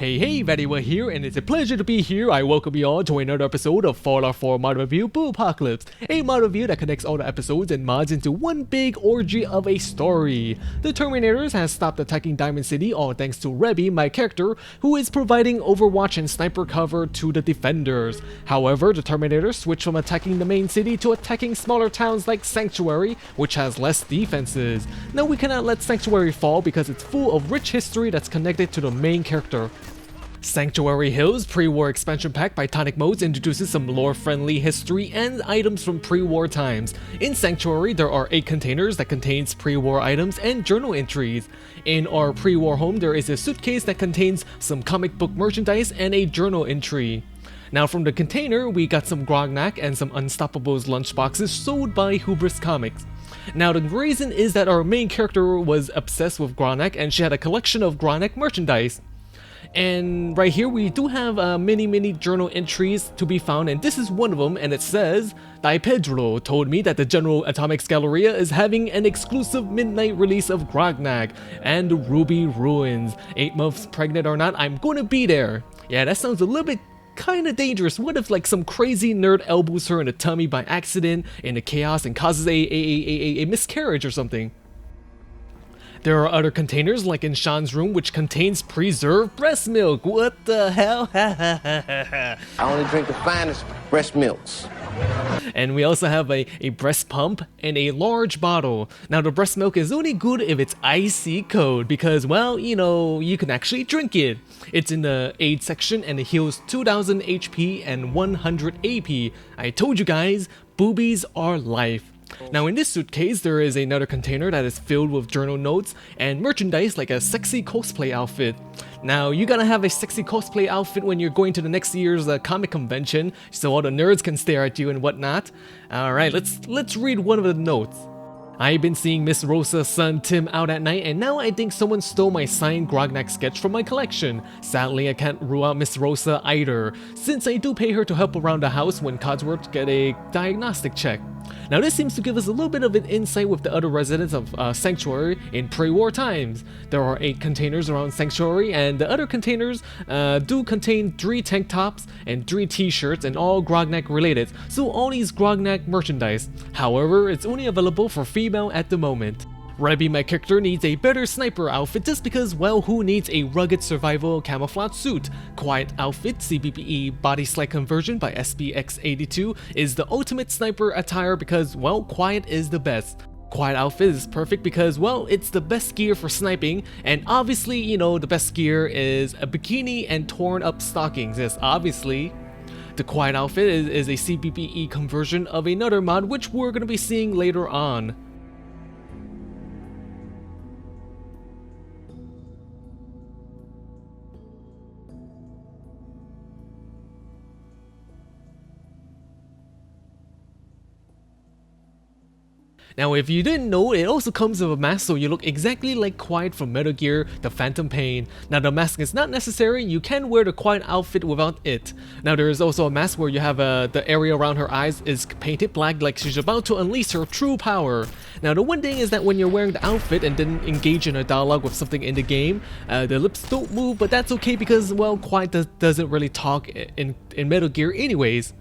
Hey, VatiWah here, and it's a pleasure to be here. I welcome you all to another episode of Fallout 4 Mod Review Boobpocalypse, a mod review that connects all the episodes and mods into one big orgy of a story. The Terminators has stopped attacking Diamond City, all thanks to Rebby, my character, who is providing Overwatch and sniper cover to the defenders. However, the Terminators switch from attacking the main city to attacking smaller towns like Sanctuary, which has less defenses. Now we cannot let Sanctuary fall because it's full of rich history that's connected to the main character. Sanctuary Hills Pre-War Expansion Pack by tonicmole introduces some lore-friendly history and items from pre-war times. In Sanctuary, there are 8 containers that contains pre-war items and journal entries. In our pre-war home, there is a suitcase that contains some comic book merchandise and a journal entry. Now from the container, we got some Grognak and some Unstoppables lunchboxes sold by Hubris Comics. Now the reason is that our main character was obsessed with Grognak and she had a collection of Grognak merchandise. And right here we do have many journal entries to be found, and this is one of them, and it says, Di Pedro told me that the General Atomics Galleria is having an exclusive midnight release of Grognak and the Ruby Ruins. 8 months pregnant or not, I'm gonna be there. Yeah, that sounds a little bit kinda dangerous. What if like some crazy nerd elbows her in the tummy by accident in the chaos and causes a miscarriage or something? There are other containers like in Sean's room which contains preserved breast milk. What the hell? I only drink the finest breast milks. And we also have a breast pump and a large bottle. Now the breast milk is only good if it's IC code because, well, you know, you can actually drink it. It's in the aid section and it heals 2000 HP and 100 AP. I told you guys, boobies are life. Now in this suitcase, there is another container that is filled with journal notes and merchandise like a sexy cosplay outfit. Now you gotta have a sexy cosplay outfit when you're going to the next year's comic convention so all the nerds can stare at you and whatnot. Alright, let's read one of the notes. I've been seeing Miss Rosa's son Tim out at night, and now I think someone stole my signed Grognak sketch from my collection. Sadly, I can't rule out Miss Rosa either, since I do pay her to help around the house when Codsworth get a diagnostic check. Now this seems to give us a little bit of an insight with the other residents of Sanctuary in pre-war times. There are 8 containers around Sanctuary, and the other containers do contain 3 tank tops and 3 t-shirts, and all Grognak related, so all these Grognak merchandise. However, it's only available for female at the moment. Rebby, my character, needs a better sniper outfit just because, well, who needs a rugged survival camouflage suit? Quiet outfit CBBE Bodyslide conversion by SPX82 is the ultimate sniper attire because, well, quiet is the best. Quiet outfit is perfect because, well, it's the best gear for sniping, and obviously, you know, the best gear is a bikini and torn up stockings. Yes, obviously. The quiet outfit is a CBBE conversion of another mod which we're going to be seeing later on. Now if you didn't know, it also comes with a mask so you look exactly like Quiet from Metal Gear The Phantom Pain. Now the mask is not necessary, you can wear the Quiet outfit without it. Now there is also a mask where you have the area around her eyes is painted black like she's about to unleash her true power. Now the one thing is that when you're wearing the outfit and then engage in a dialogue with something in the game, the lips don't move, but that's okay because, well, Quiet doesn't really talk in Metal Gear anyways.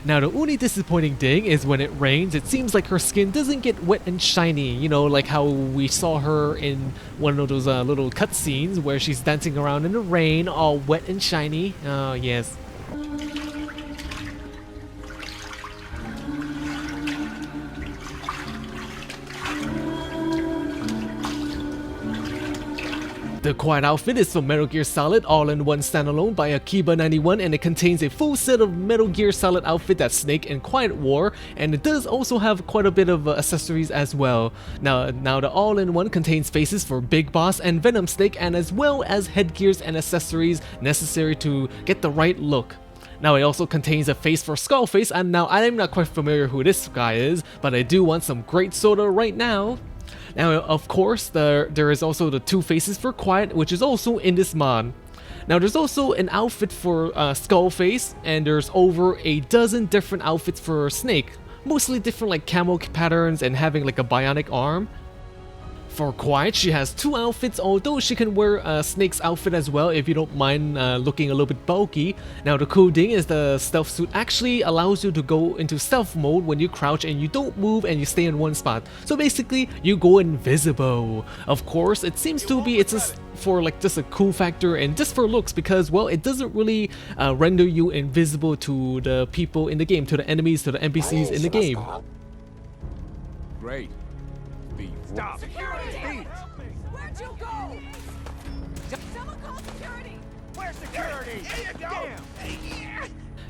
Now the only disappointing thing is when it rains, it seems like her skin doesn't get wet and shiny, you know, like how we saw her in one of those little cutscenes where she's dancing around in the rain, all wet and shiny. Oh yes. The Quiet outfit is from Metal Gear Solid All-in-One Standalone by Akiba91, and it contains a full set of Metal Gear Solid outfit that Snake and Quiet wore, and it does also have quite a bit of accessories as well. Now the All-in-One contains faces for Big Boss and Venom Snake, and as well as headgears and accessories necessary to get the right look. Now it also contains a face for Skullface, and now I'm not quite familiar who this guy is, but I do want some great soda right now. Now of course there is also the 2 faces for Quiet, which is also in this mod. Now there's also an outfit for Skullface, and there's over a dozen different outfits for Snake, mostly different like camo patterns and having like a bionic arm. For Quiet, she has 2 outfits, although she can wear Snake's outfit as well if you don't mind looking a little bit bulky. Now the cool thing is the stealth suit actually allows you to go into stealth mode when you crouch and you don't move and you stay in one spot. So basically, you go invisible. Of course, it seems to be it's just for like just a cool factor and just for looks because, well, it doesn't really render you invisible to the people in the game, to the enemies, to the NPCs in the game. Great. Stop. Security! Where'd you go? Someone call security! Where's security? There you go.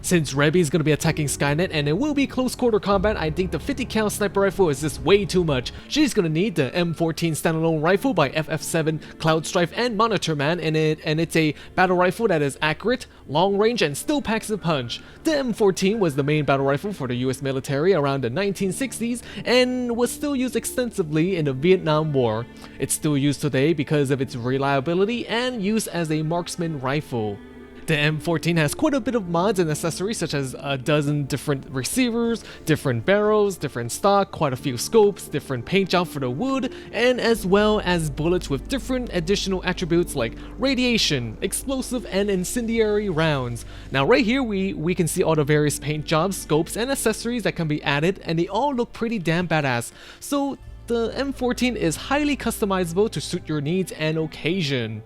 Since Rebby is going to be attacking Skynet and it will be close quarter combat, I think the 50 cal sniper rifle is just way too much. She's going to need the M14 Standalone rifle by FF7, Cloudstrife and Moniterman and it's a battle rifle that is accurate, long range and still packs a punch. The M14 was the main battle rifle for the US military around the 1960s and was still used extensively in the Vietnam War. It's still used today because of its reliability and use as a marksman rifle. The M14 has quite a bit of mods and accessories such as a dozen different receivers, different barrels, different stock, quite a few scopes, different paint job for the wood, and as well as bullets with different additional attributes like radiation, explosive and incendiary rounds. Now right here we can see all the various paint jobs, scopes and accessories that can be added and they all look pretty damn badass. So the M14 is highly customizable to suit your needs and occasion.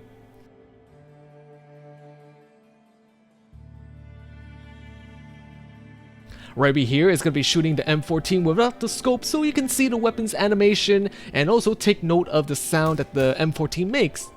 Rebby here is going to be shooting the M14 without the scope so you can see the weapon's animation and also take note of the sound that the M14 makes.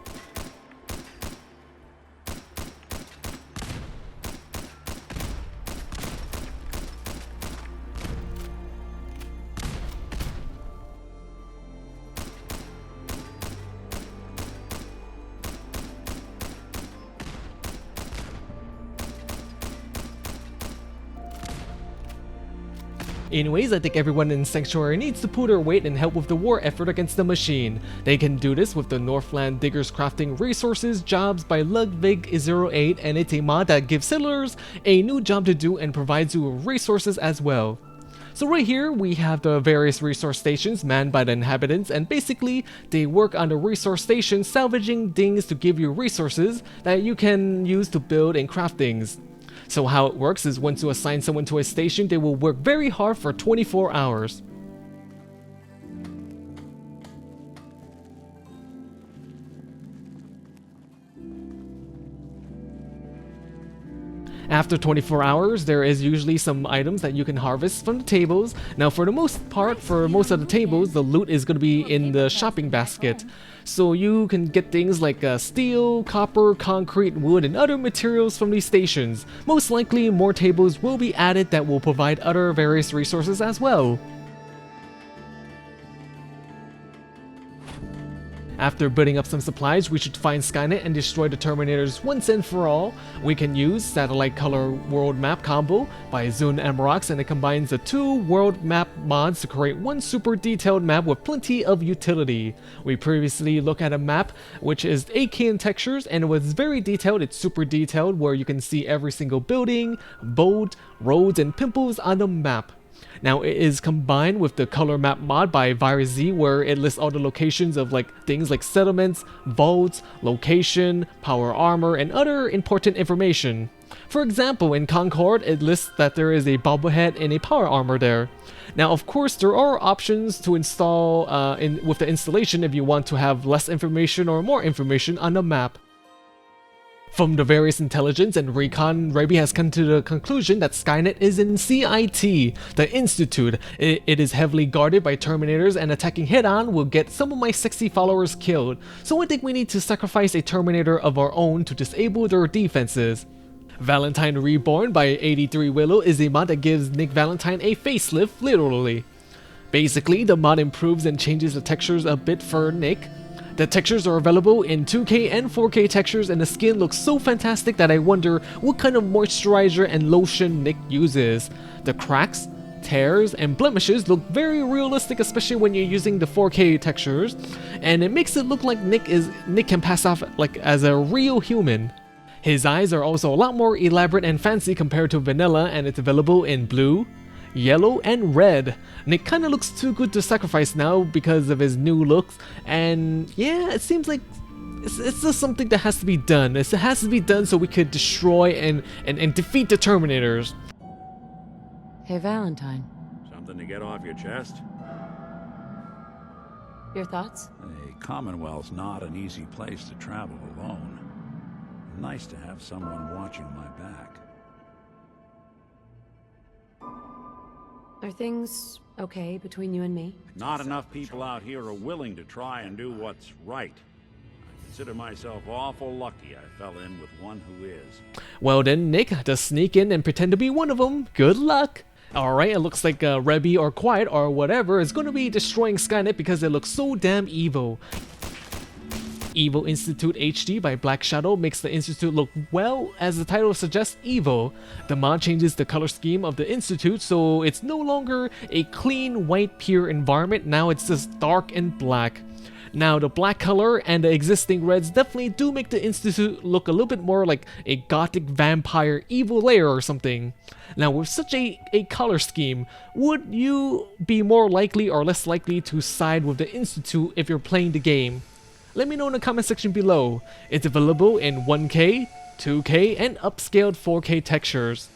Anyways, I think everyone in Sanctuary needs to pull their weight and help with the war effort against the machine. They can do this with the NorthlandDiggers crafting resources jobs by Ludwig08, and it's a mod that gives settlers a new job to do and provides you with resources as well. So right here we have the various resource stations manned by the inhabitants, and basically they work on the resource station salvaging things to give you resources that you can use to build and craft things. So how it works is once you assign someone to a station, they will work very hard for 24 hours. After 24 hours, there is usually some items that you can harvest from the tables. Now for the most part, for most of the tables, the loot is going to be in the shopping basket. So you can get things like steel, copper, concrete, wood, and other materials from these stations. Most likely more tables will be added that will provide other various resources as well. After building up some supplies, we should find Skynet and destroy the Terminators once and for all. We can use Satellite Color World Map combo by XunAmarox, and it combines the 2 world map mods to create one super detailed map with plenty of utility. We previously looked at a map which is 8K in textures and it was very detailed. It's super detailed where you can see every single building, boat, roads, and pimples on the map. Now it is combined with the color map mod by VatiWah, where it lists all the locations of things like settlements, vaults, location, power armor, and other important information. For example, in Concord, it lists that there is a bobblehead and a power armor there. Now, of course, there are options to install with the installation if you want to have less information or more information on the map. From the various intelligence and recon, Rebby has come to the conclusion that Skynet is in CIT, the Institute. It is heavily guarded by Terminators, and attacking head-on will get some of my sexy followers killed. So I think we need to sacrifice a Terminator of our own to disable their defenses. Valentine Reborn by 83 Willow is a mod that gives Nick Valentine a facelift, literally. Basically, the mod improves and changes the textures a bit for Nick. The textures are available in 2K and 4K textures, and the skin looks so fantastic that I wonder what kind of moisturizer and lotion Nick uses. The cracks, tears, and blemishes look very realistic, especially when you're using the 4K textures, and it makes it look like Nick can pass off as a real human. His eyes are also a lot more elaborate and fancy compared to vanilla, and it's available in blue, yellow, and red. Nick kinda looks too good to sacrifice now because of his new looks, and yeah, it seems like it's just something that has to be done. It has to be done so we could destroy and defeat the Terminators. Hey, Valentine. Something to get off your chest? Your thoughts? A Commonwealth's not an easy place to travel alone. Nice to have someone watching my back. Are things okay between you and me? Not enough people out here are willing to try and do what's right. I consider myself awful lucky I fell in with one who is. Well then, Nick, just sneak in and pretend to be one of them. Good luck! Alright, it looks like Rebby or Quiet or whatever is going to be destroying Skynet because it looks so damn evil. Evil Institute HD by Black Shadow makes the Institute look, well, as the title suggests, evil. The mod changes the color scheme of the Institute, so it's no longer a clean, white, pure environment. Now it's just dark and black. Now, the black color and the existing reds definitely do make the Institute look a little bit more like a gothic vampire evil lair or something. Now, with such a color scheme, would you be more likely or less likely to side with the Institute if you're playing the game? Let me know in the comment section below. It's available in 1K, 2K, and upscaled 4K textures.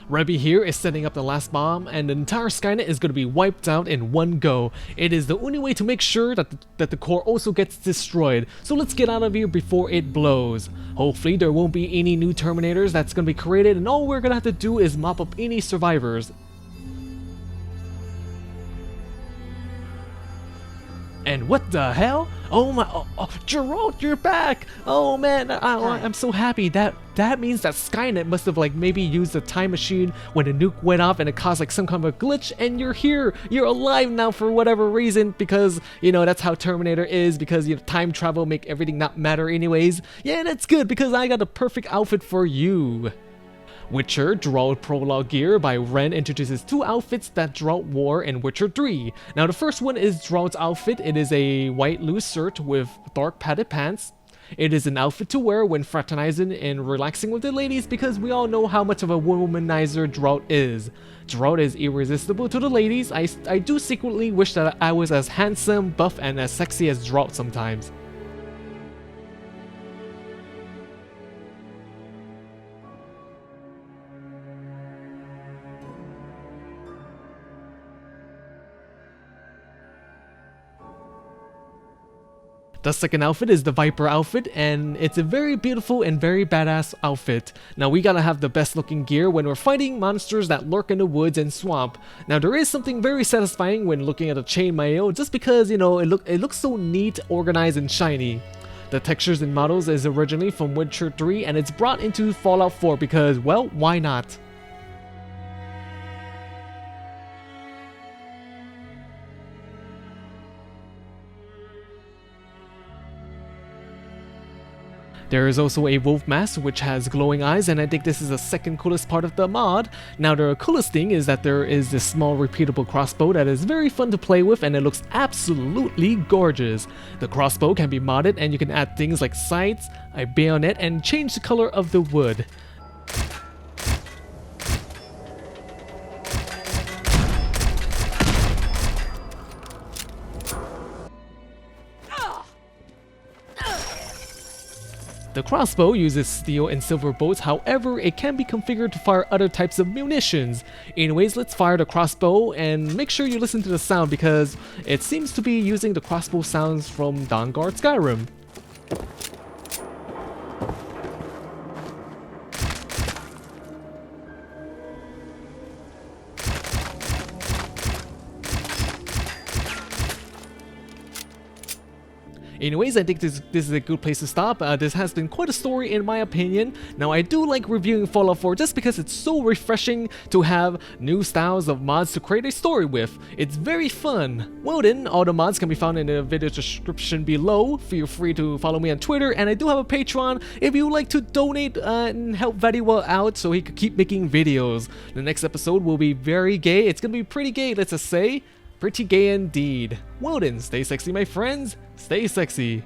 Rebby here is setting up the last bomb, and the entire Skynet is going to be wiped out in one go. It is the only way to make sure that the core also gets destroyed. So let's get out of here before it blows. Hopefully there won't be any new Terminators that's going to be created, and all we're going to have to do is mop up any survivors. And what the hell? Oh my, Geralt, you're back! Oh man, I'm so happy. That means that Skynet must have like maybe used a time machine when the nuke went off and it caused like some kind of a glitch, and you're here. You're alive now for whatever reason, because, you know, that's how Terminator is, because, you know, time travel make everything not matter anyways. Yeah, that's good, because I got the perfect outfit for you. Witcher Geralt Prologue gear by Renn introduces two outfits that Geralt wore in Witcher 3. Now the first one is Geralt's outfit. It is a white loose shirt with dark padded pants. It is an outfit to wear when fraternizing and relaxing with the ladies, because we all know how much of a womanizer Geralt is. Geralt is irresistible to the ladies. I do secretly wish that I was as handsome, buff, and as sexy as Geralt sometimes. The second outfit is the Viper outfit, and it's a very beautiful and very badass outfit. Now we gotta have the best looking gear when we're fighting monsters that lurk in the woods and swamp. Now there is something very satisfying when looking at a chainmail, just because, you know, it looks so neat, organized, and shiny. The textures and models is originally from Witcher 3, and it's brought into Fallout 4 because, well, why not? There is also a wolf mask which has glowing eyes, and I think this is the second coolest part of the mod. Now the coolest thing is that there is this small repeatable crossbow that is very fun to play with, and it looks absolutely gorgeous. The crossbow can be modded, and you can add things like sights, a bayonet, and change the color of the wood. The crossbow uses steel and silver bolts, however, it can be configured to fire other types of munitions. Anyways, let's fire the crossbow, and make sure you listen to the sound because it seems to be using the crossbow sounds from Dawnguard Skyrim. Anyways, I think this is a good place to stop. This has been quite a story in my opinion. Now I do like reviewing Fallout 4 just because it's so refreshing to have new styles of mods to create a story with. It's very fun. Well then, all the mods can be found in the video description below. Feel free to follow me on Twitter, and I do have a Patreon if you would like to donate and help VatiWah out so he could keep making videos. The next episode will be very gay. It's gonna be pretty gay, let's just say. Pretty gay indeed. Well then, stay sexy my friends, stay sexy.